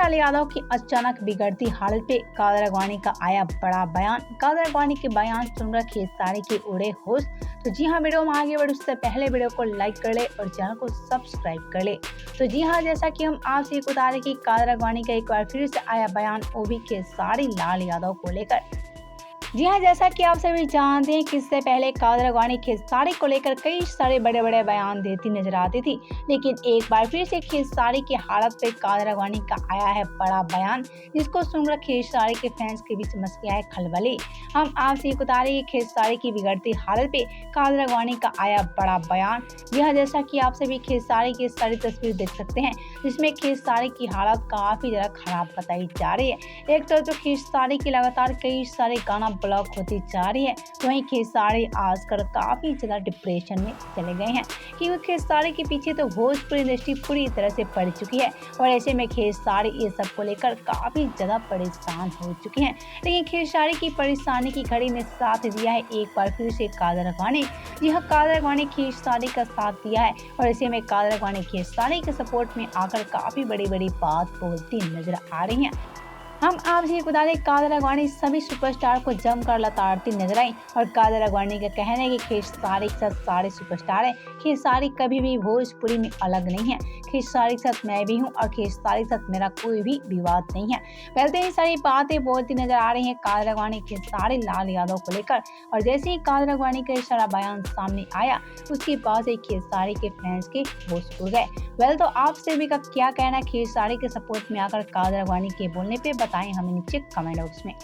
लाल यादव की अचानक बिगड़ती हालत पे कादर अडवाणी का आया बड़ा बयान। कादर अडवाणी के बयान सुनकर खेसारी के उड़े होश। तो जी हाँ, वीडियो में आगे बढ़े उससे पहले वीडियो को लाइक कर ले और चैनल को सब्सक्राइब कर ले। तो जी हाँ, जैसा कि हम आपसे एक बता रहे कि कादर अडवाणी का एक बार फिर से आया बयान, वो भी खेसारी लाल यादव को लेकर। जी हाँ, जैसा कि आप सभी जानते हैं कि इससे पहले कादर अडवाणी खेसारी को लेकर कई सारे बड़े बड़े बयान देती नजर आती थी, लेकिन एक बार फिर से खेसारी की हालत पे कादर अडवाणी का आया है बड़ा बयान, जिसको सुनकर खेसारी के फैंस के बीच मच गया है खलबली। हम आपसे बता रहे हैं कि खेसारी की बिगड़ती हालत पे कादर अडवाणी का आया बड़ा बयान। जी हाँ, जैसा कि आप सभी खेसारी की सारी तस्वीर देख सकते हैं, जिसमें खेसारी की हालत काफी ज्यादा खराब बताई जा रही है। एक तो खेसारी की लगातार कई सारे गाना ब्लॉक होती जा रही है, वहीं खेसारी आजकल काफी ज्यादा डिप्रेशन में चले गए हैं, क्योंकि खेसारी के पीछे तो भोजपुरी इंडस्ट्री पूरी तरह से पड़ चुकी है और ऐसे में खेसारी ये सब को लेकर काफी ज्यादा परेशान हो चुके हैं। लेकिन खेसारी की परेशानी की घड़ी में साथ दिया है एक बार फिर से कादर अडवाणी। जी हाँ, कादर अडवाणी खेसारी का साथ दिया है और ऐसे में कादर अडवाणी खेसारी के सपोर्ट में आकर काफी बड़ी बड़ी बात बोलती नजर आ रही है। हम आपसे बता दें, कादर अडवाणी सभी सुपरस्टार को जमकर लताड़ती नजर आई और कादर अडवाणी का कहना है कि खेसारी के साथ सारे सुपरस्टार हैं, खेसारी कभी भी भोजपुरी में अलग नहीं है, खेसारी के साथ मैं भी हूं और खेसारी के साथ मेरा कोई भी विवाद नहीं है। पहले ही सारी बातें बोलती नजर आ रही हैं कादर अडवाणी खेसारी लाल यादव को लेकर, और जैसे ही कादर अडवाणी का सारा बयान सामने आया, उसके बाद से खेसारी के फैंस के होश उड़ गए। तो आप सभी का क्या कहना है खेसारी के सपोर्ट में आकर कादर अडवाणी के बोलने पे, बताएं हमें नीचे कमेंट बॉक्स में।